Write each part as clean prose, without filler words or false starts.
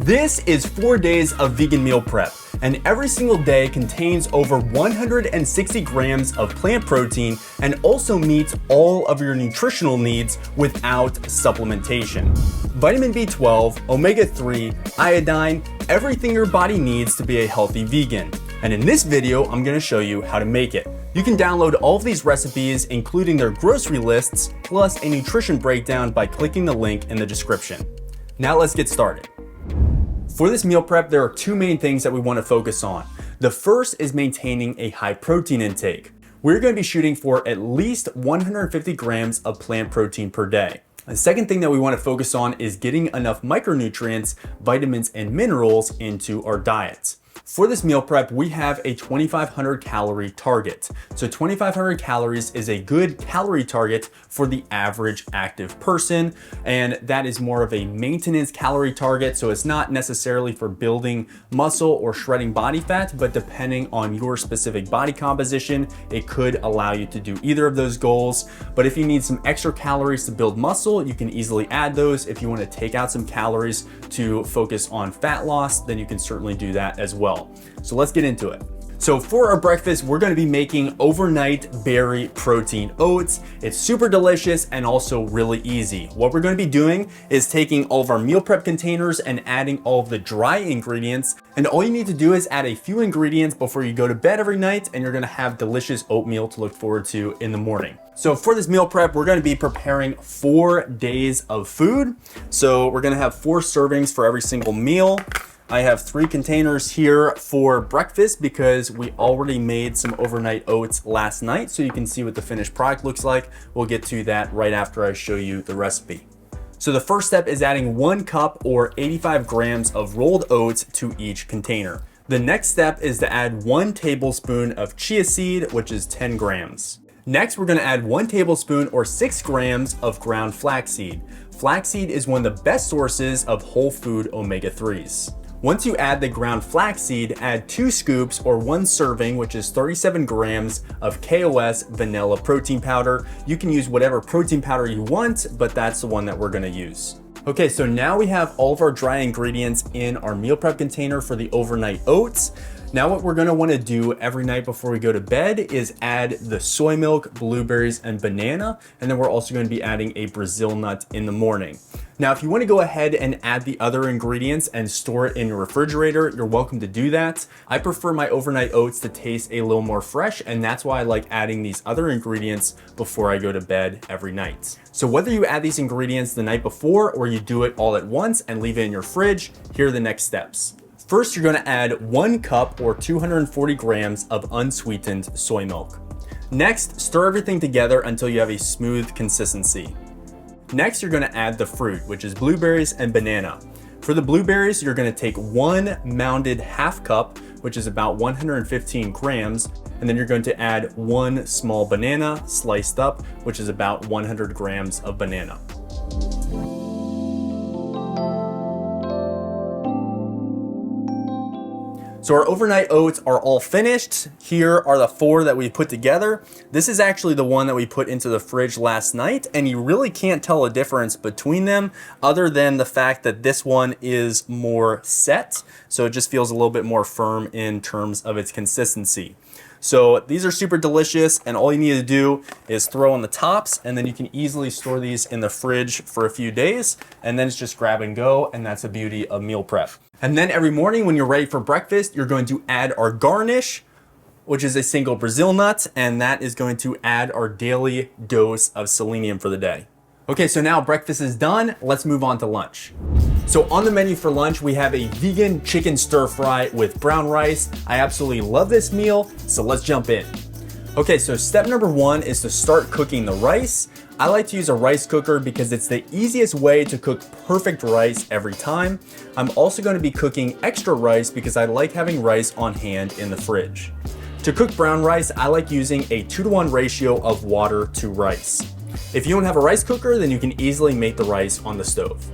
This is 4 days of vegan meal prep, and every single day contains over 160 grams of plant protein and also meets all of your nutritional needs without supplementation. Vitamin B12, omega-3, iodine, everything your body needs to be a healthy vegan. And in this video, I'm going to show you how to make it. You can download all of these recipes, including their grocery lists, plus a nutrition breakdown by clicking the link in the description. Now let's get started. For this meal prep, there are two main things that we want to focus on. The first is maintaining a high protein intake. We're going to be shooting for at least 150 grams of plant protein per day. The second thing that we want to focus on is getting enough micronutrients, vitamins, and minerals into our diets. For this meal prep, we have a 2,500 calorie target. So 2,500 calories is a good calorie target for the average active person. And that is more of a maintenance calorie target. So it's not necessarily for building muscle or shredding body fat, but depending on your specific body composition, it could allow you to do either of those goals. But if you need some extra calories to build muscle, you can easily add those. If you want to take out some calories to focus on fat loss, then you can certainly do that as well. So let's get into it. So for our breakfast, we're going to be making overnight berry protein oats. It's super delicious and also really easy. What we're going to be doing is taking all of our meal prep containers and adding all of the dry ingredients. And all you need to do is add a few ingredients before you go to bed every night, and you're going to have delicious oatmeal to look forward to in the morning. So for this meal prep, we're going to be preparing 4 days of food. So we're going to have 4 servings for every single meal. I have 3 containers here for breakfast because we already made some overnight oats last night, so you can see what the finished product looks like. We'll get to that right after I show you the recipe. So the first step is adding 1 cup or 85 grams of rolled oats to each container. The next step is to add 1 tablespoon of chia seed, which is 10 grams. Next, we're going to add 1 tablespoon or 6 grams of ground flaxseed. Flaxseed is one of the best sources of whole food omega-3s. Once you add the ground flaxseed, add 2 scoops or 1 serving, which is 37 grams of KOS vanilla protein powder. You can use whatever protein powder you want, but that's the one that we're gonna use. Okay, so now we have all of our dry ingredients in our meal prep container for the overnight oats. Now what we're gonna wanna do every night before we go to bed is add the soy milk, blueberries, and banana, and then we're also gonna be adding a Brazil nut in the morning. Now, if you wanna go ahead and add the other ingredients and store it in your refrigerator, you're welcome to do that. I prefer my overnight oats to taste a little more fresh, and that's why I like adding these other ingredients before I go to bed every night. So whether you add these ingredients the night before or you do it all at once and leave it in your fridge, here are the next steps. First, you're gonna add 1 cup or 240 grams of unsweetened soy milk. Next, stir everything together until you have a smooth consistency. Next, you're gonna add the fruit, which is blueberries and banana. For the blueberries, you're gonna take 1 mounded half cup, which is about 115 grams, and then you're going to add 1 small banana sliced up, which is about 100 grams of banana. So our overnight oats are all finished. Here are the 4 that we put together. This is actually the one that we put into the fridge last night, and you really can't tell a difference between them other than the fact that this one is more set. So it just feels a little bit more firm in terms of its consistency. So these are super delicious, and all you need to do is throw on the tops, and then you can easily store these in the fridge for a few days, and then it's just grab and go, and that's the beauty of meal prep. And then every morning when you're ready for breakfast, you're going to add our garnish, which is a single Brazil nut, and that is going to add our daily dose of selenium for the day. Okay, so now breakfast is done, let's move on to lunch. So on the menu for lunch, we have a vegan chicken stir fry with brown rice. I absolutely love this meal, so let's jump in. Okay, so step number 1 is to start cooking the rice. I like to use a rice cooker because it's the easiest way to cook perfect rice every time. I'm also going to be cooking extra rice because I like having rice on hand in the fridge. To cook brown rice, I like using a 2-to-1 ratio of water to rice. If you don't have a rice cooker, then you can easily make the rice on the stove.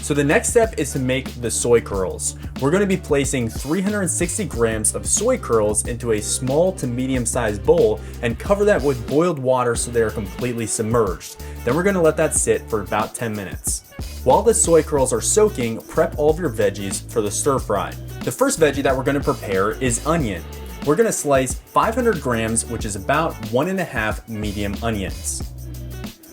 So the next step is to make the soy curls. We're going to be placing 360 grams of soy curls into a small to medium sized bowl and cover that with boiled water so they are completely submerged. Then we're going to let that sit for about 10 minutes. While the soy curls are soaking, prep all of your veggies for the stir fry. The first veggie that we're going to prepare is onion. We're going to slice 500 grams, which is about 1.5 medium onions.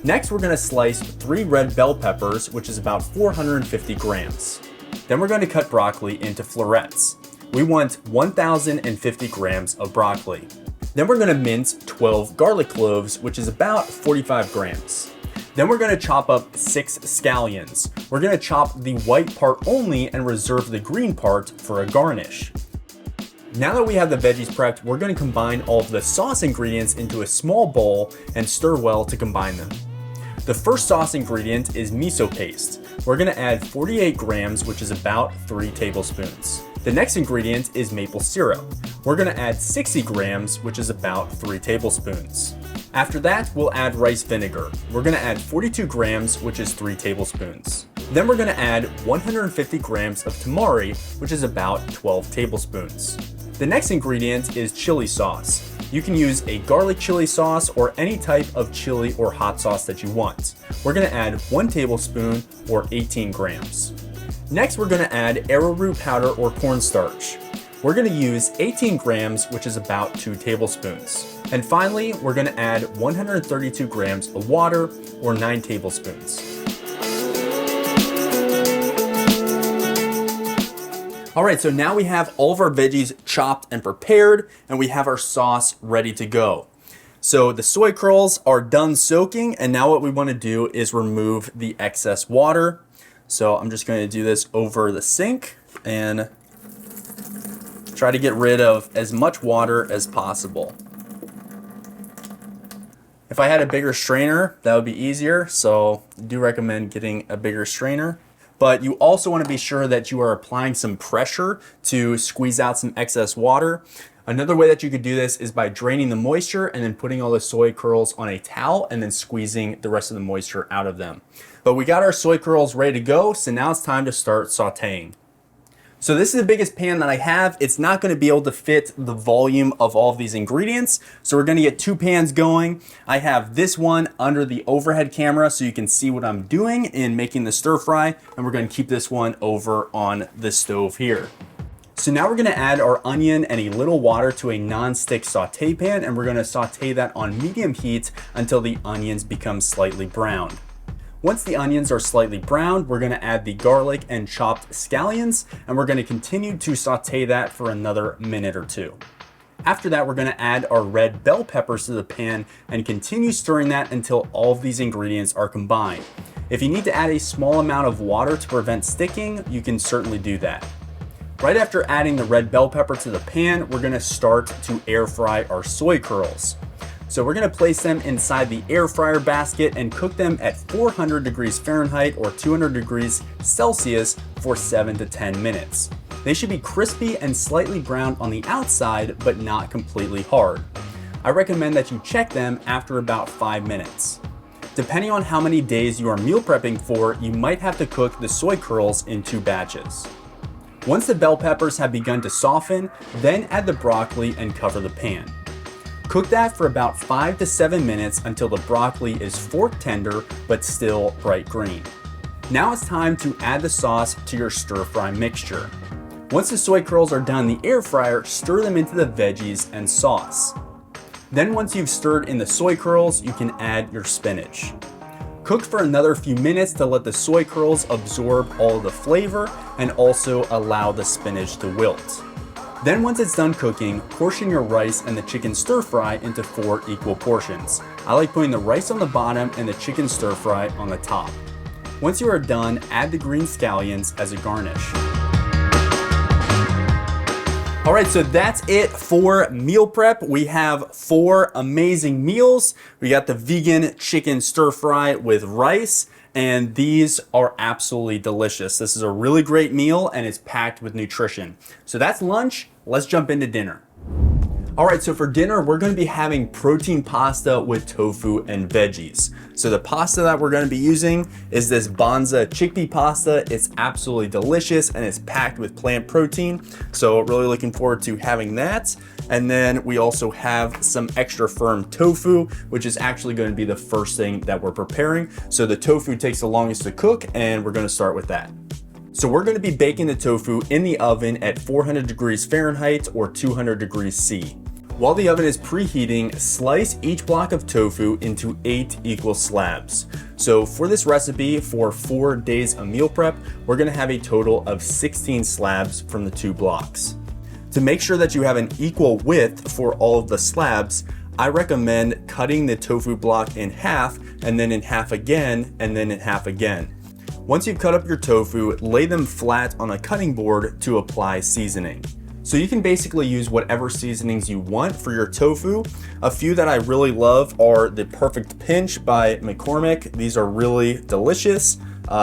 Next, we're going to slice 3 red bell peppers, which is about 450 grams. Then we're going to cut broccoli into florets. We want 1,050 grams of broccoli. Then we're going to mince 12 garlic cloves, which is about 45 grams. Then we're going to chop up 6 scallions. We're going to chop the white part only and reserve the green part for a garnish. Now that we have the veggies prepped, we're going to combine all of the sauce ingredients into a small bowl and stir well to combine them. The first sauce ingredient is miso paste. We're going to add 48 grams, which is about 3 tablespoons. The next ingredient is maple syrup. We're going to add 60 grams, which is about 3 tablespoons. After that, we'll add rice vinegar. We're going to add 42 grams, which is 3 tablespoons. Then we're going to add 150 grams of tamari, which is about 12 tablespoons. The next ingredient is chili sauce. You can use a garlic chili sauce or any type of chili or hot sauce that you want. We're going to add 1 tablespoon or 18 grams. Next, we're going to add arrowroot powder or cornstarch. We're going to use 18 grams, which is about 2 tablespoons. And finally, we're going to add 132 grams of water or 9 tablespoons. All right, so now we have all of our veggies chopped and prepared, and we have our sauce ready to go. So the soy curls are done soaking, and now what we want to do is remove the excess water. So I'm just going to do this over the sink and try to get rid of as much water as possible. If I had a bigger strainer, that would be easier, so I do recommend getting a bigger strainer. But you also want to be sure that you are applying some pressure to squeeze out some excess water. Another way that you could do this is by draining the moisture and then putting all the soy curls on a towel and then squeezing the rest of the moisture out of them. But we got our soy curls ready to go, so now it's time to start sauteing. So this is the biggest pan that I have. It's not going to be able to fit the volume of all of these ingredients. So we're going to get 2 pans going. I have this one under the overhead camera so you can see what I'm doing in making the stir fry. And we're going to keep this one over on the stove here. So now we're going to add our onion and a little water to a non-stick saute pan. And we're going to saute that on medium heat until the onions become slightly browned. Once the onions are slightly browned, we're going to add the garlic and chopped scallions, and we're going to continue to saute that for another minute or 2. After that, we're going to add our red bell peppers to the pan and continue stirring that until all of these ingredients are combined. If you need to add a small amount of water to prevent sticking, you can certainly do that. Right after adding the red bell pepper to the pan, we're going to start to air fry our soy curls. So we're going to place them inside the air fryer basket and cook them at 400 degrees Fahrenheit or 200 degrees Celsius for 7 to 10 minutes. They should be crispy and slightly brown on the outside, but not completely hard. I recommend that you check them after about 5 minutes. Depending on how many days you are meal prepping for, you might have to cook the soy curls in 2 batches. Once the bell peppers have begun to soften, then add the broccoli and cover the pan. Cook that for about 5 to 7 minutes until the broccoli is fork tender but still bright green. Now it's time to add the sauce to your stir fry mixture. Once the soy curls are done in the air fryer, stir them into the veggies and sauce. Then once you've stirred in the soy curls, you can add your spinach. Cook for another few minutes to let the soy curls absorb all of the flavor and also allow the spinach to wilt. Then once it's done cooking, portion your rice and the chicken stir fry into 4 equal portions. I like putting the rice on the bottom and the chicken stir fry on the top. Once you are done, add the green scallions as a garnish. All right, so that's it for meal prep. We have 4 amazing meals. We got the vegan chicken stir fry with rice, and these are absolutely delicious. This is a really great meal and it's packed with nutrition. So that's lunch. Let's jump into dinner. All right, so for dinner, we're gonna be having protein pasta with tofu and veggies. So the pasta that we're gonna be using is this Banza chickpea pasta. It's absolutely delicious and it's packed with plant protein. So really looking forward to having that. And then we also have some extra firm tofu, which is actually going to be the first thing that we're preparing. So the tofu takes the longest to cook, and we're gonna start with that. So we're gonna be baking the tofu in the oven at 400 degrees Fahrenheit or 200 degrees C. While the oven is preheating, slice each block of tofu into 8 equal slabs. So for this recipe, for 4 days of meal prep, we're gonna have a total of 16 slabs from the 2 blocks. To make sure that you have an equal width for all of the slabs, I recommend cutting the tofu block in half, and then in half again, and then in half again. Once you've cut up your tofu, lay them flat on a cutting board to apply seasoning. So you can basically use whatever seasonings you want for your tofu. A few that I really love are the Perfect Pinch by McCormick. These are really delicious.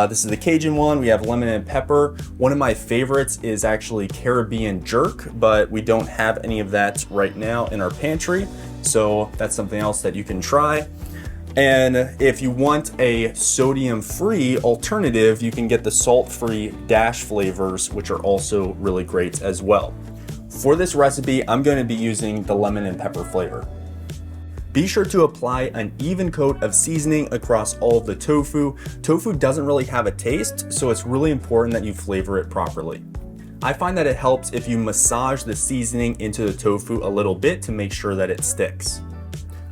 This is the Cajun one. We have lemon and pepper. One of my favorites is actually Caribbean jerk, but we don't have any of that right now in our pantry. So that's something else that you can try. And if you want a sodium-free alternative, you can get the salt-free Dash flavors, which are also really great as well. For this recipe, I'm going to be using the lemon and pepper flavor. Be sure to apply an even coat of seasoning across all of the tofu. Tofu doesn't really have a taste, so it's really important that you flavor it properly. I find that it helps if you massage the seasoning into the tofu a little bit to make sure that it sticks.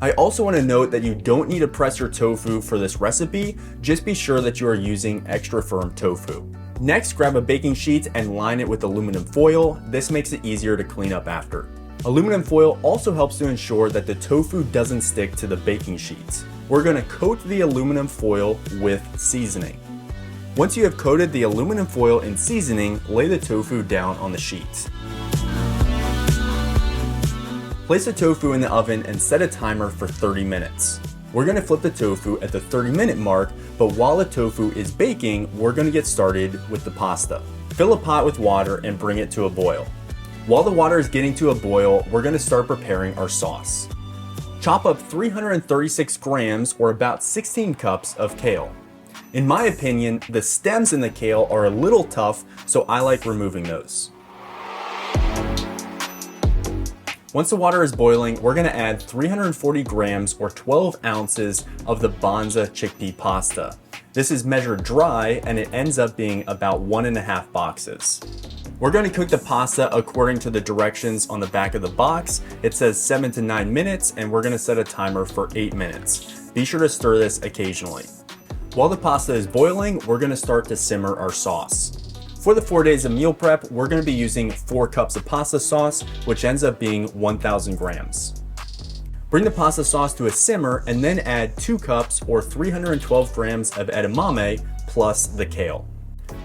I also want to note that you don't need to press your tofu for this recipe, just be sure that you are using extra firm tofu. Next, grab a baking sheet and line it with aluminum foil. This makes it easier to clean up after. Aluminum foil also helps to ensure that the tofu doesn't stick to the baking sheet. We're going to coat the aluminum foil with seasoning. Once you have coated the aluminum foil in seasoning, lay the tofu down on the sheet. Place the tofu in the oven and set a timer for 30 minutes. We're going to flip the tofu at the 30-minute mark, but while the tofu is baking, we're going to get started with the pasta. Fill a pot with water and bring it to a boil. While the water is getting to a boil, we're going to start preparing our sauce. Chop up 336 grams or about 16 cups of kale. In my opinion, the stems in the kale are a little tough, so I like removing those. Once the water is boiling, we're going to add 340 grams or 12 ounces of the Banza chickpea pasta. This is measured dry and it ends up being about 1.5 boxes. We're going to cook the pasta according to the directions on the back of the box. It says 7 to 9 minutes and we're going to set a timer for 8 minutes. Be sure to stir this occasionally. While the pasta is boiling, we're going to start to simmer our sauce. For the 4 days of meal prep, we're going to be using 4 cups of pasta sauce, which ends up being 1,000 grams. Bring the pasta sauce to a simmer and then add 2 cups or 312 grams of edamame plus the kale.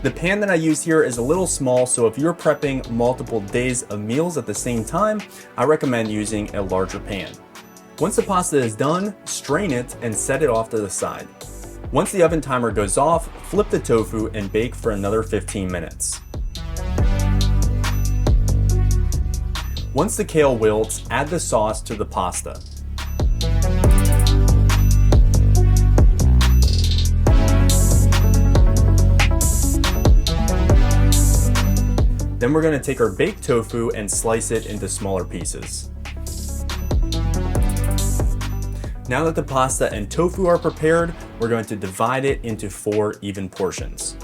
The pan that I use here is a little small, so if you're prepping multiple days of meals at the same time, I recommend using a larger pan. Once the pasta is done, strain it and set it off to the side. Once the oven timer goes off, flip the tofu and bake for another 15 minutes. Once the kale wilts, add the sauce to the pasta. Then we're going to take our baked tofu and slice it into smaller pieces. Now that the pasta and tofu are prepared, we're going to divide it into 4 even portions.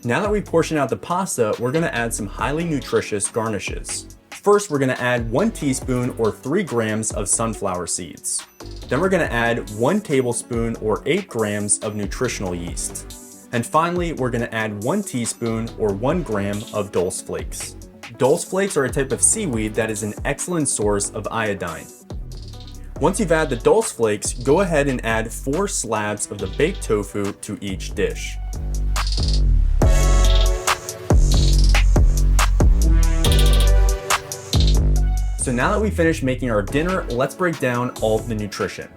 Now that we portion out the pasta, we're going to add some highly nutritious garnishes. First, we're going to add 1 teaspoon or 3 grams of sunflower seeds. Then we're going to add 1 tablespoon or 8 grams of nutritional yeast. And finally, we're going to add 1 teaspoon or 1 gram of dulse flakes. Dulse flakes are a type of seaweed that is an excellent source of iodine. Once you've added the dulse flakes, go ahead and add 4 slabs of the baked tofu to each dish. So now that we finished making our dinner, let's break down all of the nutrition.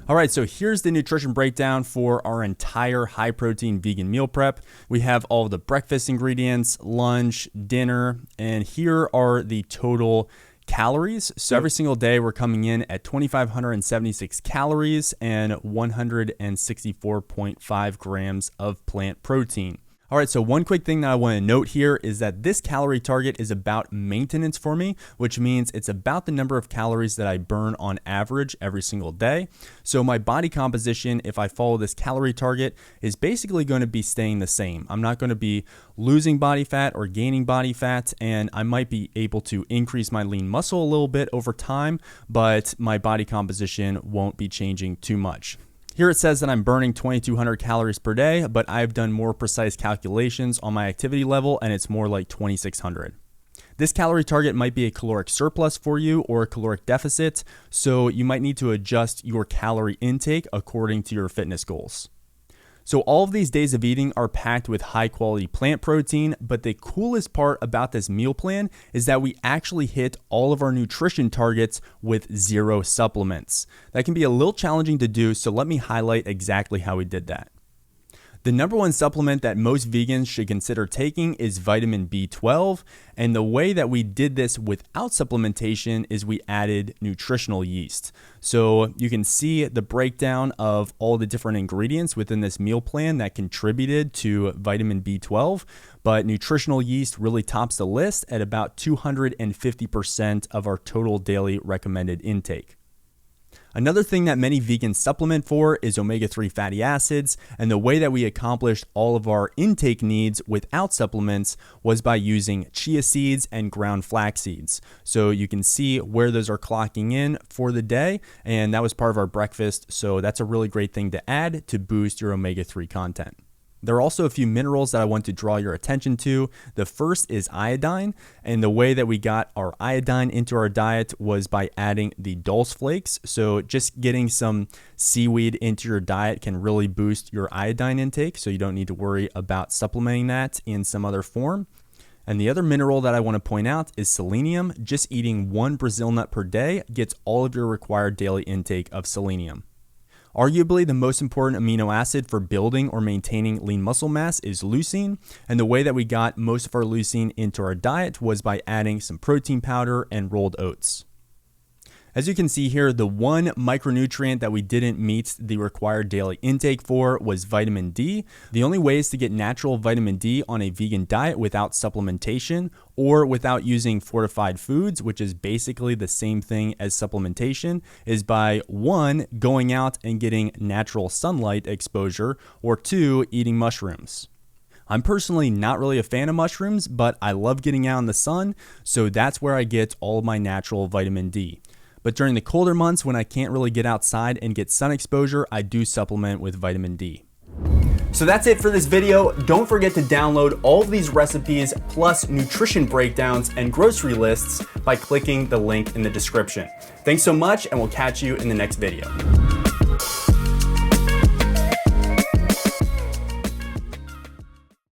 All right, so here's the nutrition breakdown for our entire high protein vegan meal prep. We have all of the breakfast ingredients, lunch, dinner, and here are the total calories. So every single day we're coming in at 2,576 calories and 164.5 grams of plant protein. All right, so one quick thing that I want to note here is that this calorie target is about maintenance for me, which means it's about the number of calories that I burn on average every single day. So my body composition, if I follow this calorie target, is basically going to be staying the same. I'm not going to be losing body fat or gaining body fat, and I might be able to increase my lean muscle a little bit over time, but my body composition won't be changing too much. Here it says that I'm burning 2,200 calories per day, but I've done more precise calculations on my activity level and it's more like 2,600. This calorie target might be a caloric surplus for you or a caloric deficit, so you might need to adjust your calorie intake according to your fitness goals. So all of these days of eating are packed with high quality plant protein, but the coolest part about this meal plan is that we actually hit all of our nutrition targets with 0 supplements. That can be a little challenging to do, so let me highlight exactly how we did that. The number one supplement that most vegans should consider taking is vitamin B12, and the way that we did this without supplementation is we added nutritional yeast. So you can see the breakdown of all the different ingredients within this meal plan that contributed to vitamin B12, but nutritional yeast really tops the list at about 250% of our total daily recommended intake. Another thing that many vegans supplement for is omega-3 fatty acids, and the way that we accomplished all of our intake needs without supplements was by using chia seeds and ground flax seeds. So you can see where those are clocking in for the day, and that was part of our breakfast, so that's a really great thing to add to boost your omega-3 content. There are also a few minerals that I want to draw your attention to. The first is iodine, and the way that we got our iodine into our diet was by adding the dulse flakes. So just getting some seaweed into your diet can really boost your iodine intake, so you don't need to worry about supplementing that in some other form. And the other mineral that I want to point out is selenium. Just eating 1 Brazil nut per day gets all of your required daily intake of selenium. Arguably, the most important amino acid for building or maintaining lean muscle mass is leucine, and the way that we got most of our leucine into our diet was by adding some protein powder and rolled oats. As you can see here, the one micronutrient that we didn't meet the required daily intake for was vitamin D. The only ways to get natural vitamin D on a vegan diet without supplementation or without using fortified foods, which is basically the same thing as supplementation, is by 1, going out and getting natural sunlight exposure, or 2, eating mushrooms. I'm personally not really a fan of mushrooms, but I love getting out in the sun, so that's where I get all of my natural vitamin D. But during the colder months when I can't really get outside and get sun exposure, I do supplement with vitamin D. So that's it for this video. Don't forget to download all of these recipes plus nutrition breakdowns and grocery lists by clicking the link in the description. Thanks so much, and we'll catch you in the next video.